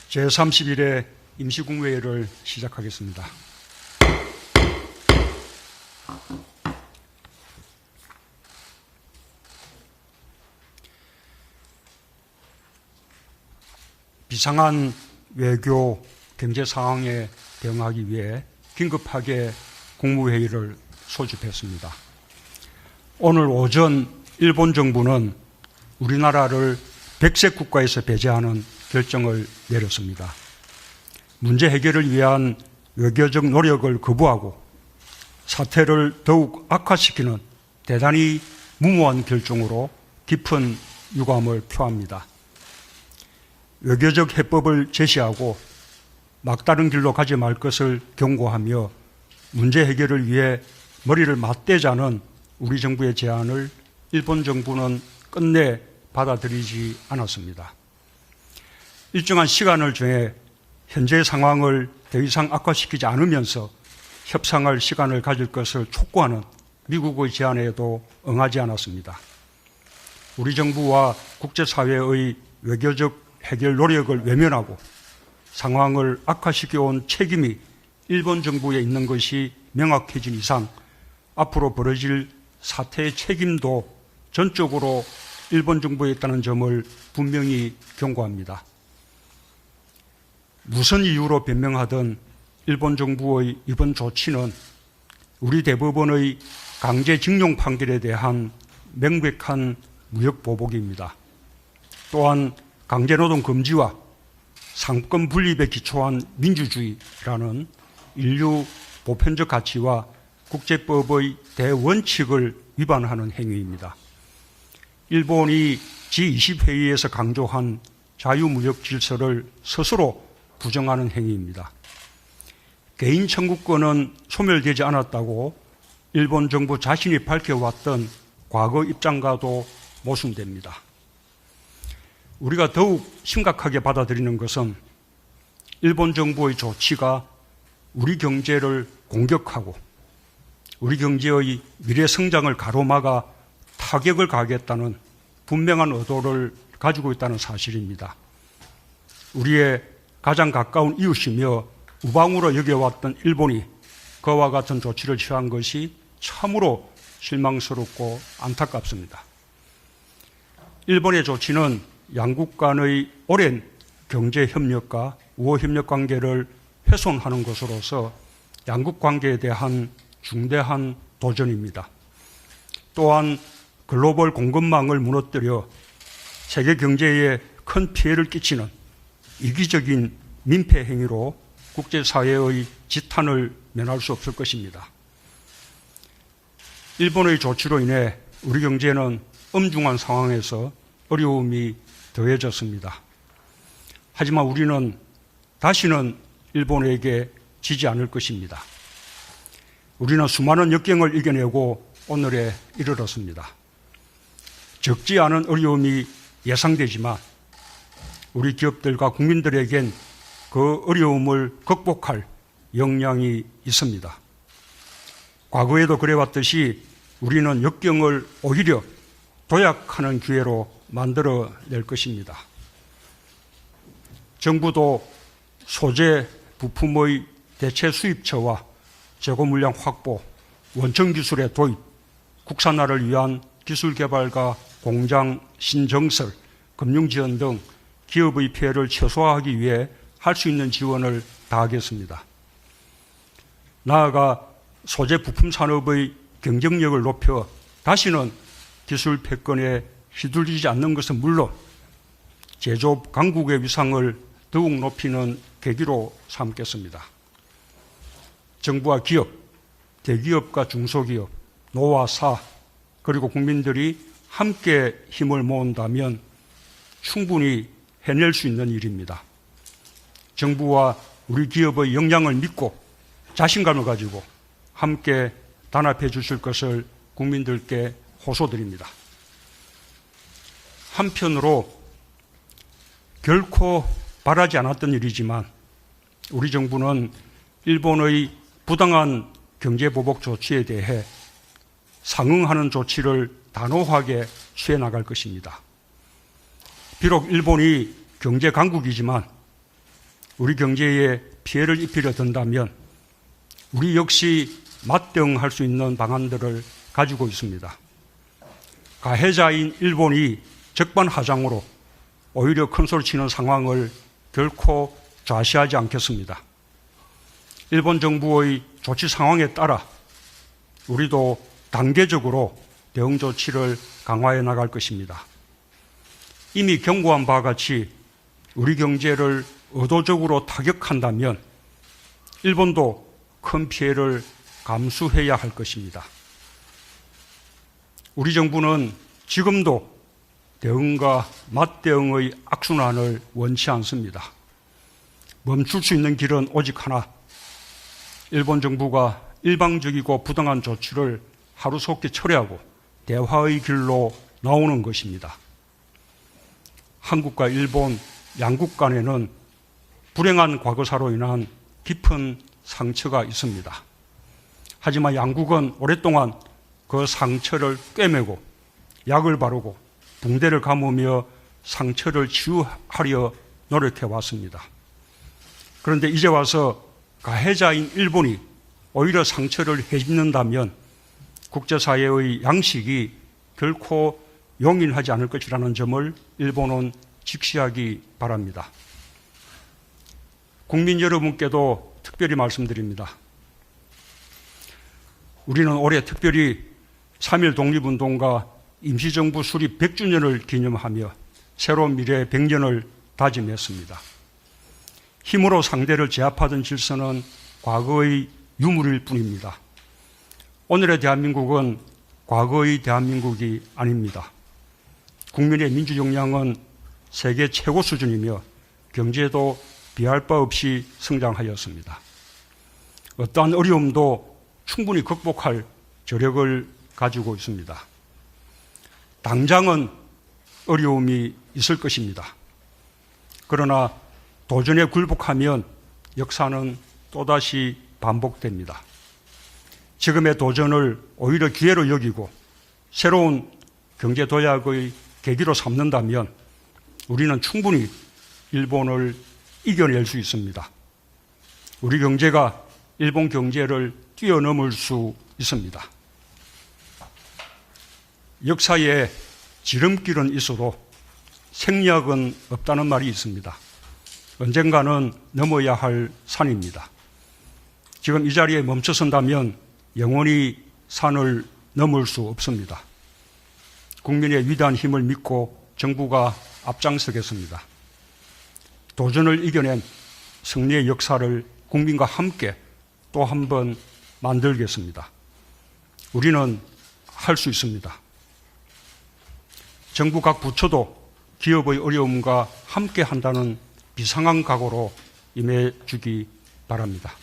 제31회 임시국무회의를 시작하겠습니다. 비상한 외교, 경제 상황에 대응하기 위해 긴급하게 국무회의를 소집했습니다. 오늘 오전 일본 정부는 우리나라를 백색 국가에서 배제하는 결정을 내렸습니다. 문제 해결을 위한 외교적 노력을 거부하고 사태를 더욱 악화시키는 대단히 무모한 결정으로 깊은 유감을 표합니다. 외교적 해법을 제시하고 막다른 길로 가지 말 것을 경고하며 문제 해결을 위해 머리를 맞대자는 우리 정부의 제안을 일본 정부는 끝내 받아들이지 않았습니다. 일정한 시간을 정해 현재 상황을 더 이상 악화시키지 않으면서 협상할 시간을 가질 것을 촉구하는 미국의 제안에도 응하지 않았습니다. 우리 정부와 국제사회의 외교적 해결 노력을 외면하고 상황을 악화시켜온 책임이 일본 정부에 있는 것이 명확해진 이상 앞으로 벌어질 사태의 책임도 전적으로 일본 정부에 있다는 점을 분명히 경고합니다. 무슨 이유로 변명하든 일본 정부의 이번 조치는 우리 대법원의 강제징용 판결에 대한 명백한 무역 보복입니다. 또한 강제노동 금지와 상권 분립에 기초한 민주주의라는 인류 보편적 가치와 국제법의 대원칙을 위반하는 행위입니다. 일본이 G20회의에서 강조한 자유무역 질서를 스스로 부정하는 행위입니다. 개인 청구권은 소멸되지 않았다고 일본 정부 자신이 밝혀왔던 과거 입장과도 모순됩니다. 우리가 더욱 심각하게 받아들이는 것은 일본 정부의 조치가 우리 경제를 공격하고 우리 경제의 미래 성장을 가로막아 타격을 가하겠다는 분명한 의도를 가지고 있다는 사실입니다. 우리의 가장 가까운 이웃이며 우방으로 여겨왔던 일본이 그와 같은 조치를 취한 것이 참으로 실망스럽고 안타깝습니다. 일본의 조치는 양국 간의 오랜 경제협력과 우호협력 관계를 훼손하는 것으로서 양국 관계에 대한 중대한 도전입니다. 또한 글로벌 공급망을 무너뜨려 세계 경제에 큰 피해를 끼치는 이기적인 민폐 행위로 국제사회의 지탄을 면할 수 없을 것입니다. 일본의 조치로 인해 우리 경제는 엄중한 상황에서 어려움이 더해졌습니다. 하지만 우리는 다시는 일본에게 지지 않을 것입니다. 우리는 수많은 역경을 이겨내고 오늘에 이르렀습니다. 적지 않은 어려움이 예상되지만 우리 기업들과 국민들에겐 그 어려움을 극복할 역량이 있습니다. 과거에도 그래왔듯이 우리는 역경을 오히려 도약하는 기회로 만들어낼 것입니다. 정부도 소재 부품의 대체 수입처와 재고 물량 확보, 원천 기술의 도입, 국산화를 위한 기술 개발과 공장 신정설, 금융 지원 등 기업의 피해를 최소화하기 위해 할 수 있는 지원을 다하겠습니다. 나아가 소재 부품 산업의 경쟁력을 높여 다시는 기술 패권에 휘둘리지 않는 것은 물론 제조업 강국의 위상을 더욱 높이는 계기로 삼겠습니다. 정부와 기업, 대기업과 중소기업, 노와 사, 그리고 국민들이 함께 힘을 모은다면 충분히 해낼 수 있는 일입니다. 정부와 우리 기업의 역량을 믿고 자신감을 가지고 함께 단합해 주실 것을 국민들께 호소드립니다. 한편으로 결코 바라지 않았던 일이지만 우리 정부는 일본의 부당한 경제보복 조치에 대해 상응하는 조치를 단호하게 취해 나갈 것입니다. 비록 일본이 경제 강국이지만 우리 경제에 피해를 입히려 든다면 우리 역시 맞대응할 수 있는 방안들을 가지고 있습니다. 가해자인 일본이 적반하장으로 오히려 큰소리 치는 상황을 결코 좌시하지 않겠습니다. 일본 정부의 조치 상황에 따라 우리도 단계적으로 대응 조치를 강화해 나갈 것입니다. 이미 경고한 바와 같이 우리 경제를 의도적으로 타격한다면 일본도 큰 피해를 감수해야 할 것입니다. 우리 정부는 지금도 대응과 맞대응의 악순환을 원치 않습니다. 멈출 수 있는 길은 오직 하나, 일본 정부가 일방적이고 부당한 조치를 하루속히 철회하고 대화의 길로 나오는 것입니다. 한국과 일본 양국 간에는 불행한 과거사로 인한 깊은 상처가 있습니다. 하지만 양국은 오랫동안 그 상처를 꿰매고 약을 바르고 붕대를 감으며 상처를 치유하려 노력해 왔습니다. 그런데 이제 와서 가해자인 일본이 오히려 상처를 해집는다면 국제사회의 양식이 결코 용인하지 않을 것이라는 점을 일본은 직시하기 바랍니다. 국민 여러분께도 특별히 말씀드립니다. 우리는 올해 특별히 3.1 독립운동과 임시정부 수립 100주년을 기념하며 새로운 미래의 100년을 다짐했습니다. 힘으로 상대를 제압하던 질서는 과거의 유물일 뿐입니다. 오늘의 대한민국은 과거의 대한민국이 아닙니다. 국민의 민주 역량은 세계 최고 수준이며 경제도 비할 바 없이 성장하였습니다. 어떠한 어려움도 충분히 극복할 저력을 가지고 있습니다. 당장은 어려움이 있을 것입니다. 그러나 도전에 굴복하면 역사는 또다시 반복됩니다. 지금의 도전을 오히려 기회로 여기고 새로운 경제 도약의 계기로 삼는다면 우리는 충분히 일본을 이겨낼 수 있습니다. 우리 경제가 일본 경제를 뛰어넘을 수 있습니다. 역사에 지름길은 있어도 생략은 없다는 말이 있습니다. 언젠가는 넘어야 할 산입니다. 지금 이 자리에 멈춰선다면 영원히 산을 넘을 수 없습니다. 국민의 위대한 힘을 믿고 정부가 앞장서겠습니다. 도전을 이겨낸 승리의 역사를 국민과 함께 또 한 번 만들겠습니다. 우리는 할 수 있습니다. 정부 각 부처도 기업의 어려움과 함께 한다는 비상한 각오로 임해 주기 바랍니다.